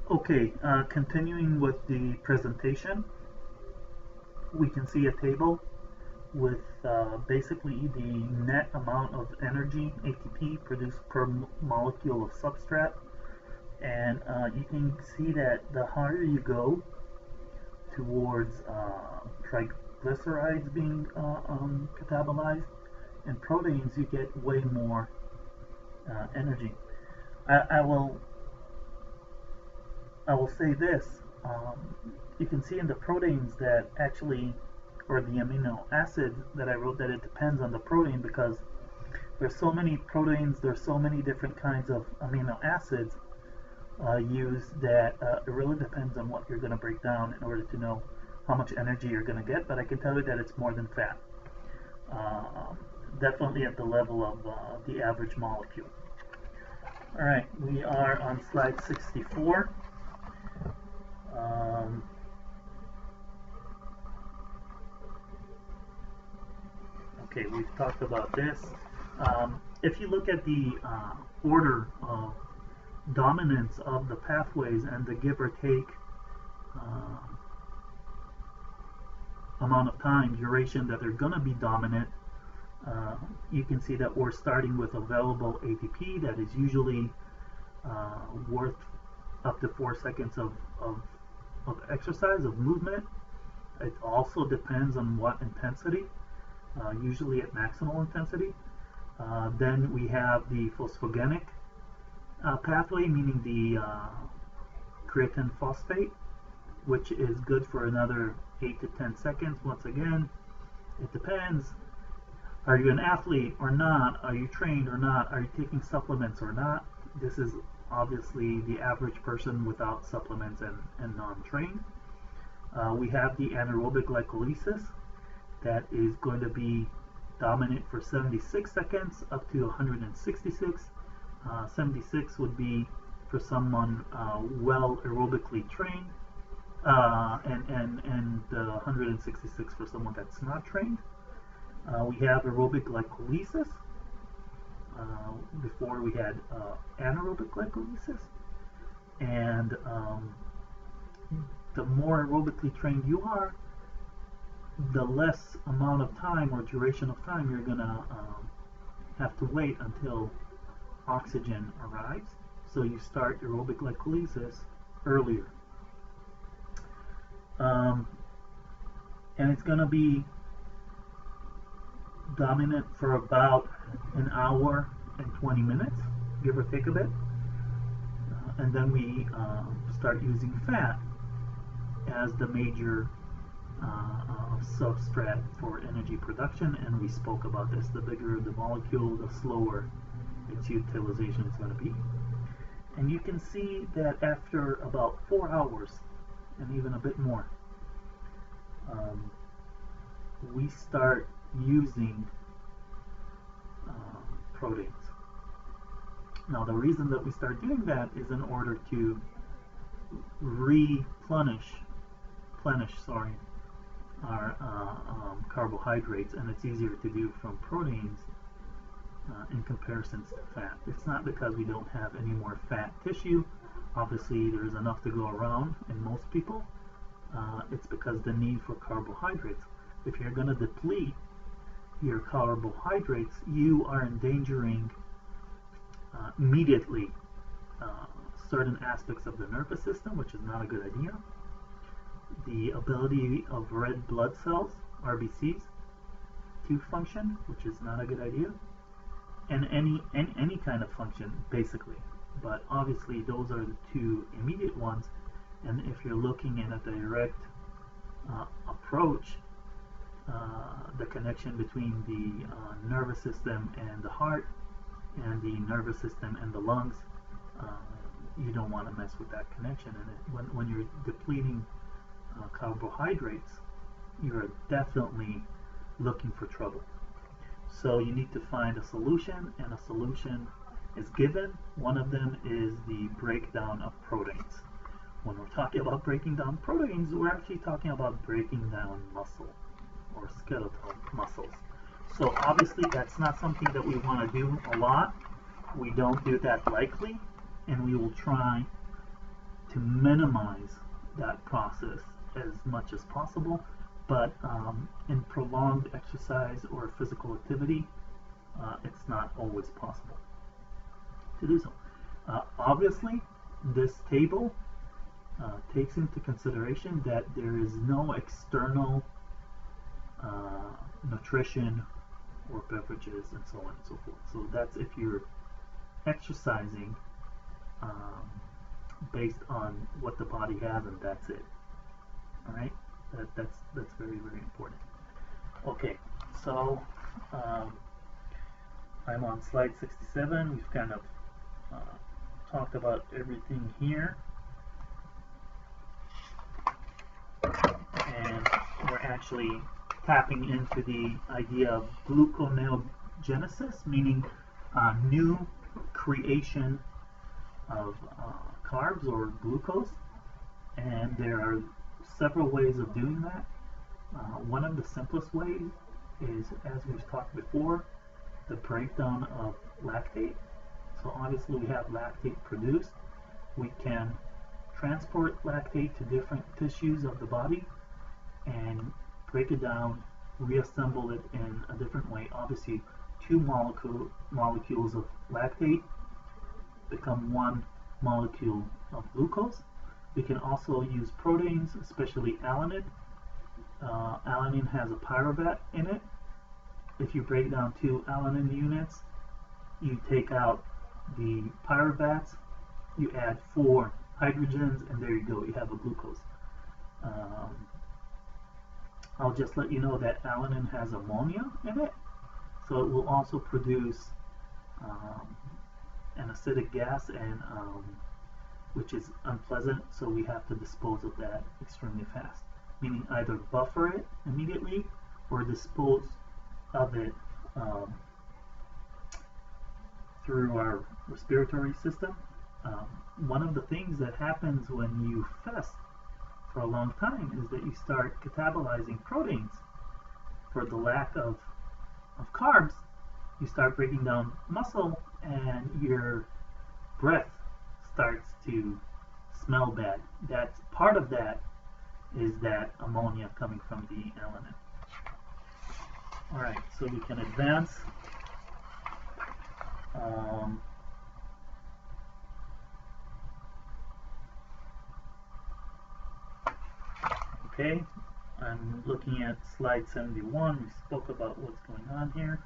Okay, continuing with the presentation, we can see a table with basically the net amount of energy, ATP, produced per molecule of substrate. And you can see that the higher you go towards triglycerides being catabolized and proteins, you get way more energy. I will say this. You can see in the proteins that actually, or the amino acids that I wrote, that it depends on the protein, because there's so many proteins, there's so many different kinds of amino acids used that it really depends on what you're going to break down in order to know how much energy you're going to get. But I can tell you that it's more than fat. Definitely at the level of the average molecule. Alright, we are on slide 64. Okay, we've talked about this. If you look at the order of dominance of the pathways and the give or take amount of time, duration that they're going to be dominant, you can see that we're starting with available ATP that is usually worth up to 4 seconds of exercise, of movement. It also depends on what intensity, usually at maximal intensity. Then we have the phosphogenic pathway, meaning the creatine phosphate, which is good for another 8 to 10 seconds. Once again, it depends. Are you an athlete or not? Are you trained or not? Are you taking supplements or not? This is obviously the average person without supplements and non-trained. We have the anaerobic glycolysis that is going to be dominant for 76 seconds up to 166. 76 would be for someone well aerobically trained, and 166 for someone that's not trained. We have aerobic glycolysis. Before we had anaerobic glycolysis, and the more aerobically trained you are, the less amount of time or duration of time you're gonna have to wait until oxygen arrives. So you start aerobic glycolysis earlier, and it's gonna be dominant for about an hour and 20 minutes, give or take a bit. And then we start using fat as the major substrate for energy production, and we spoke about this. The bigger the molecule, the slower its utilization is going to be. And you can see that after about 4 hours, and even a bit more, we start using proteins. Now the reason that we start doing that is in order to replenish our carbohydrates, and it's easier to do from proteins in comparison to fat. It's not because we don't have any more fat tissue. Obviously there's enough to go around in most people. It's because the need for carbohydrates. If you're going to deplete your carbohydrates, you are endangering immediately certain aspects of the nervous system, which is not a good idea. The ability of red blood cells, RBCs, to function, which is not a good idea, and any kind of function, basically. But obviously those are the two immediate ones, and if you're looking at a direct approach, the connection between the nervous system and the heart, and the nervous system and the lungs, you don't want to mess with that connection. And when you're depleting carbohydrates, you're definitely looking for trouble. So you need to find a solution, and a solution is given. One of them is the breakdown of proteins. When we're talking about breaking down proteins, we're actually talking about breaking down muscle or skeletal muscles. So obviously that's not something that we want to do a lot. We don't do that likely, and we will try to minimize that process as much as possible, but in prolonged exercise or physical activity, it's not always possible to do so. Obviously, this table takes into consideration that there is no external nutrition or beverages and so on and so forth. So that's if you're exercising based on what the body has, and that's it. All right, that's very, very important. Okay, so I'm on slide 67. We've kind of talked about everything here, and we're actually tapping into the idea of gluconeogenesis, meaning new creation of carbs or glucose, and there are several ways of doing that. One of the simplest ways is, as we've talked before, the breakdown of lactate. So obviously we have lactate produced. We can transport lactate to different tissues of the body and break it down, reassemble it in a different way. Obviously, two molecules of lactate become one molecule of glucose. We can also use proteins, especially alanine. Alanine has a pyruvate in it. If you break down two alanine units, you take out the pyruvates, you add 4 hydrogens, and there you go, you have a glucose. I'll just let you know that alanine has ammonia in it, so it will also produce an acidic gas, and which is unpleasant, so we have to dispose of that extremely fast, meaning either buffer it immediately or dispose of it through our respiratory system. One of the things that happens when you fast for a long time is that you start catabolizing proteins. For the lack of carbs, you start breaking down muscle, and your breath starts to smell bad. That's part of that is that ammonia coming from the alanine. All right, so we can advance. Okay, I'm looking at slide 71. We spoke about what's going on here.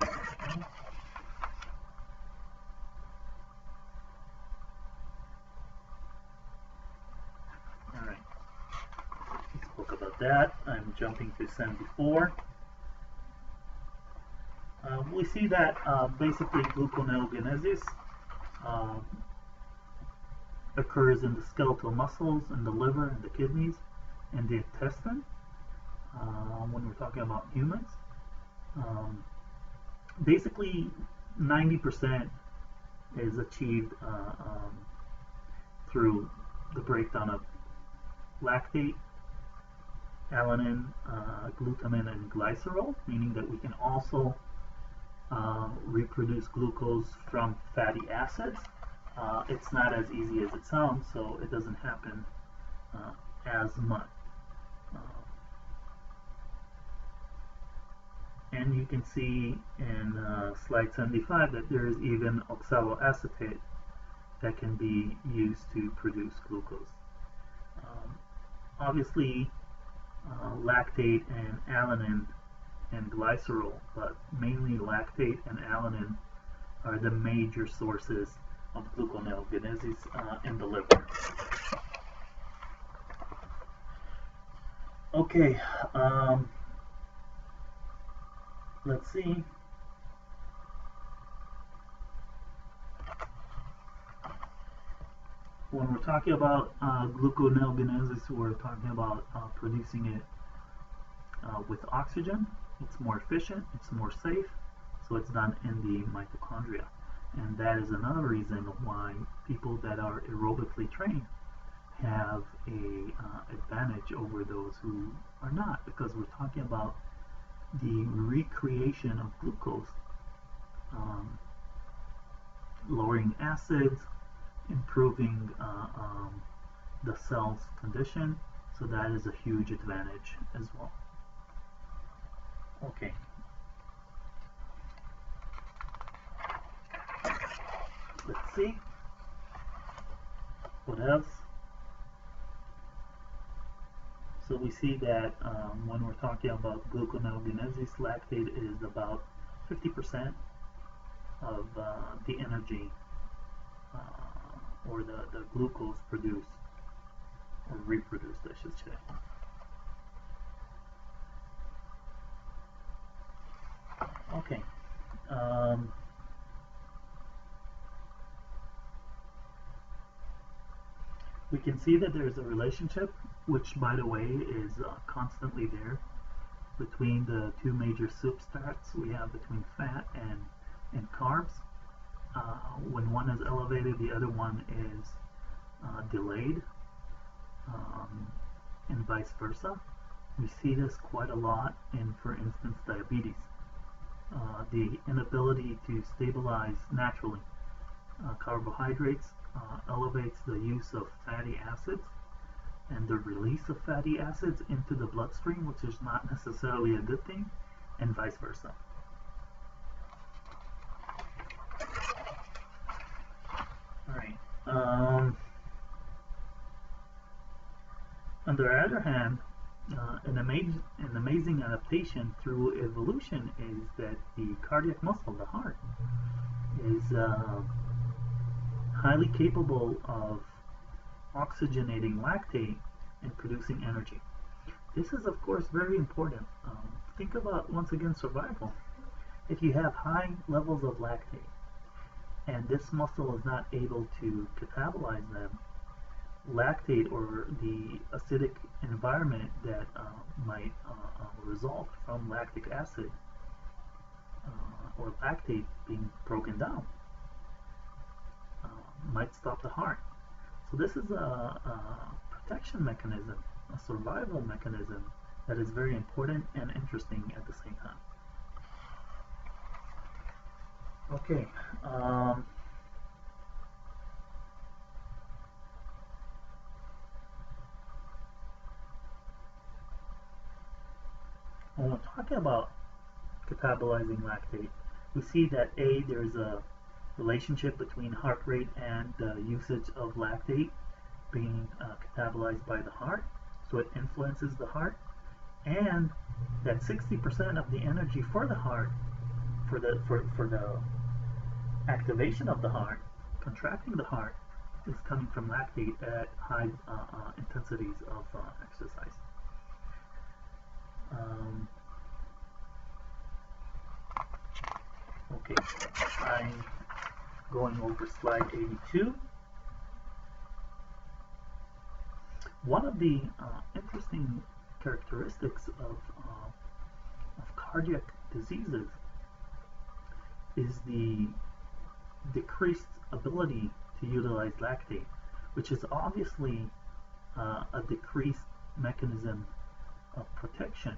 Okay. All right, we spoke about that. I'm jumping to 74. We see that basically gluconeogenesis occurs in the skeletal muscles, and the liver, and the kidneys, and the intestine when we're talking about humans. Basically 90% is achieved through the breakdown of lactate, alanine, glutamine, and glycerol, meaning that we can also reproduce glucose from fatty acids. It's not as easy as it sounds, so it doesn't happen as much. And you can see in slide 75 that there is even oxaloacetate that can be used to produce glucose. Obviously, lactate and alanine and glycerol, but mainly lactate and alanine are the major sources of gluconeogenesis in the liver. Okay, let's see. When we're talking about gluconeogenesis, we're talking about producing it with oxygen. It's more efficient, it's more safe, so it's done in the mitochondria. And that is another reason why people that are aerobically trained have a advantage over those who are not, because we're talking about the recreation of glucose lowering acids, improving the cell's condition. So that is a huge advantage as well. Okay. Let's see. What else? So we see that when we're talking about gluconeogenesis, lactate is about 50% of the energy or the glucose produced or reproduced, I should say. Okay. We can see that there's a relationship, which by the way is constantly there, between the two major substrates we have between fat and carbs. When one is elevated, the other one is delayed, and vice versa. We see this quite a lot in, for instance, diabetes. The inability to stabilize naturally carbohydrates elevates the use of fatty acids and the release of fatty acids into the bloodstream, which is not necessarily a good thing, and vice versa. Alright. On the other hand, an amazing adaptation through evolution is that the cardiac muscle, the heart, is highly capable of oxygenating lactate and producing energy. This is of course very important. Think about, once again, survival. If you have high levels of lactate and this muscle is not able to catabolize them, lactate or the acidic environment that might result from lactic acid or lactate being broken down might stop the heart. So this is a protection mechanism, a survival mechanism that is very important and interesting at the same time. Okay. When we're talking about catabolizing lactate, we see that there's a relationship between heart rate and the usage of lactate being catabolized by the heart, so it influences the heart, and that 60% of the energy for the heart, for the activation of the heart, contracting the heart, is coming from lactate at high intensities of exercise. Okay, I'm going over slide 82. One of the interesting characteristics of cardiac diseases is the decreased ability to utilize lactate, which is obviously a decreased mechanism of protection,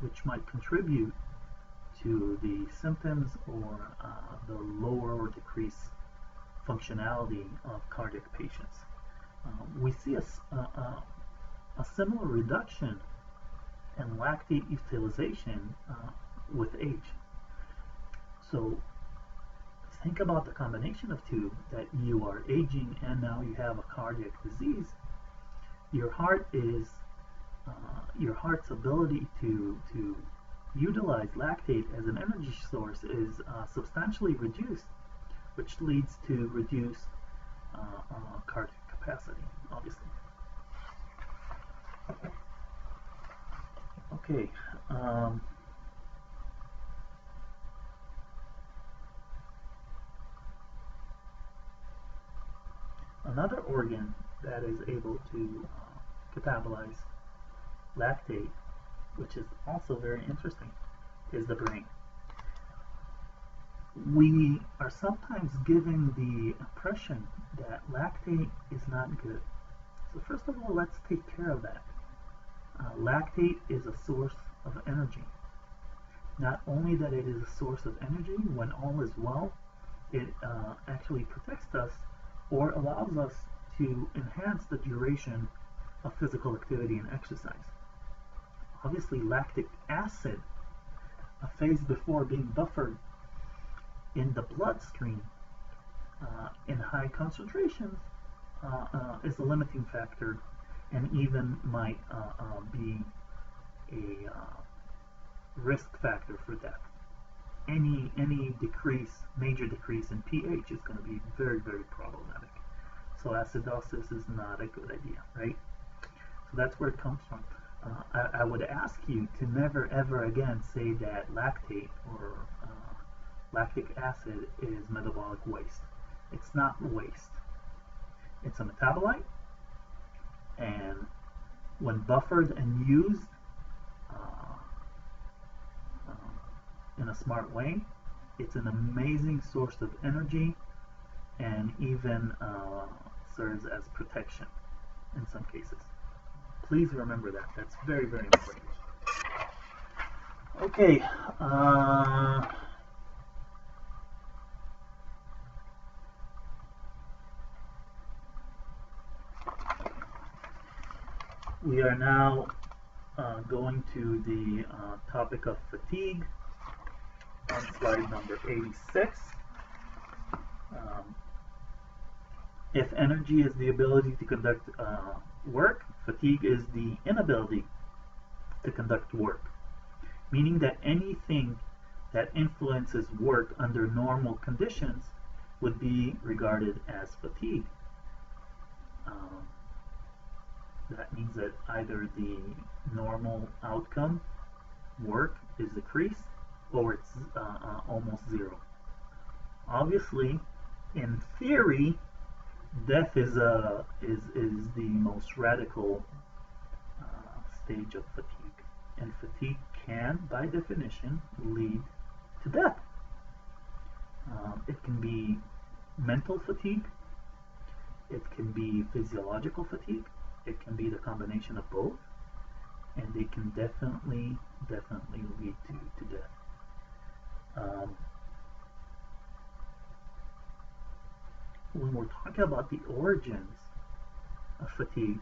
which might contribute to the symptoms or the lower or decreased functionality of cardiac patients. We see a similar reduction in lactate utilization with age. So think about the combination of two, that you are aging and now you have a cardiac disease. Your heart's ability to utilize lactate as an energy source is substantially reduced, which leads to reduced cardiac capacity, obviously. Okay. Another organ that is able to catabolize lactate, which is also very interesting, is the brain. We are sometimes given the impression that lactate is not good. So first of all, let's take care of that. Lactate is a source of energy. Not only that it is a source of energy when all is well, it actually protects us or allows us to enhance the duration of physical activity and exercise. Obviously, lactic acid, a phase before being buffered in the bloodstream in high concentrations, is a limiting factor and even might be a risk factor for death. Any major decrease in pH is going to be very, very problematic. So acidosis is not a good idea, right? So that's where it comes from. I would ask you to never ever again say that lactate or lactic acid is metabolic waste. It's not waste. It's a metabolite, and when buffered and used in a smart way, it's an amazing source of energy and even serves as protection in some cases. Please remember that. That's very, very important. Okay. We are now going to the topic of fatigue on slide number 86. If energy is the ability to conduct work, fatigue is the inability to conduct work, meaning that anything that influences work under normal conditions would be regarded as fatigue. That means that either the normal outcome, work, is decreased, or it's almost zero. Obviously, in theory, death is the most radical stage of fatigue, and fatigue can, by definition, lead to death. It can be mental fatigue, it can be physiological fatigue, it can be the combination of both, and they can definitely lead to death. When we're talking about the origins of fatigue,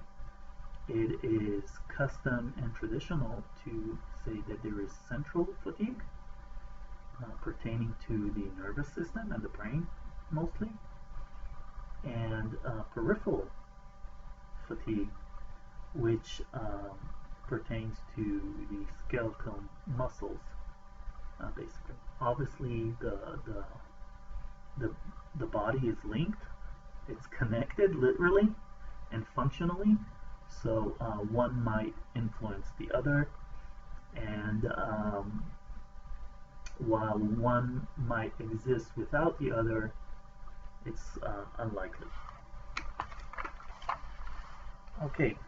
it is custom and traditional to say that there is central fatigue pertaining to the nervous system and the brain mostly, and peripheral fatigue, which pertains to the skeletal muscles, basically. Obviously, the body is linked, it's connected literally and functionally, so one might influence the other, and while one might exist without the other, it's unlikely. Okay,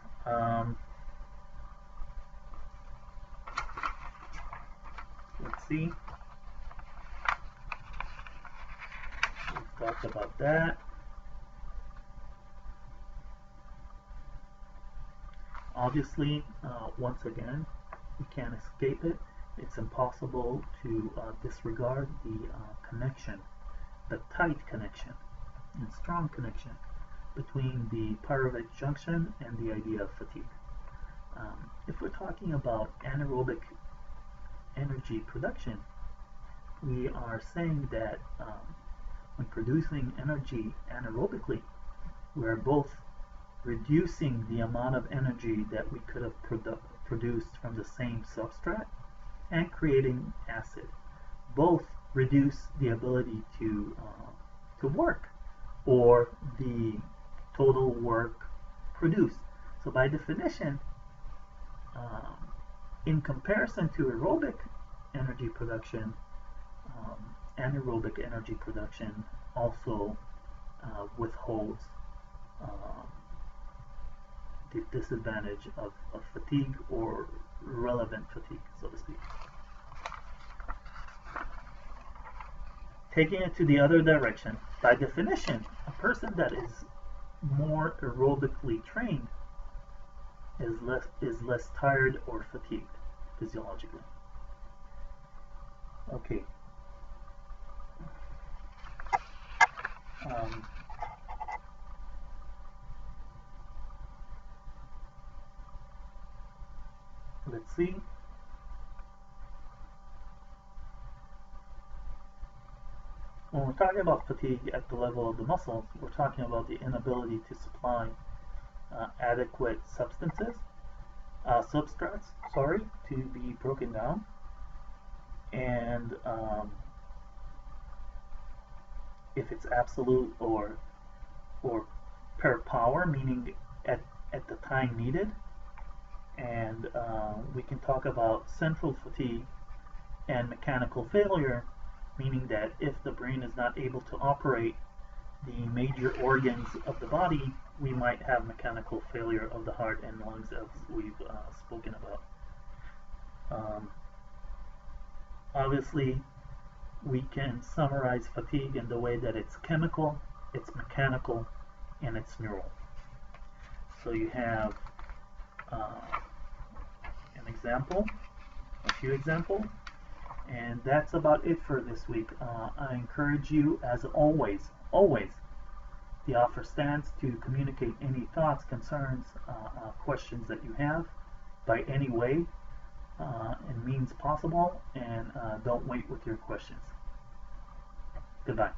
let's see. We've talked about that. Obviously, once again, we can't escape it. It's impossible to disregard the connection, the tight connection and strong connection between the pyruvate junction and the idea of fatigue. If we're talking about anaerobic energy production, we are saying that when producing energy anaerobically, we're both reducing the amount of energy that we could have produced from the same substrate and creating acid. Both reduce the ability to work, or the total work produced. So by definition, in comparison to aerobic energy production, anaerobic energy production also withholds the disadvantage of fatigue, or relevant fatigue, so to speak. Taking it to the other direction, by definition, a person that is more aerobically trained is less tired or fatigued physiologically. Okay. Um, let's see. When we're talking about fatigue at the level of the muscles, we're talking about the inability to supply adequate substrates, to be broken down, and if it's absolute or per power, meaning at the time needed, and we can talk about central fatigue and mechanical failure, meaning that if the brain is not able to operate the major organs of the body, we might have mechanical failure of the heart and lungs, as we've spoken about. Obviously, we can summarize fatigue in the way that it's chemical, it's mechanical, and it's neural. So you have a few examples, and that's about it for this week. I encourage you, as always, the offer stands to communicate any thoughts, concerns, questions that you have by any way and means possible, and don't wait with your questions. Goodbye.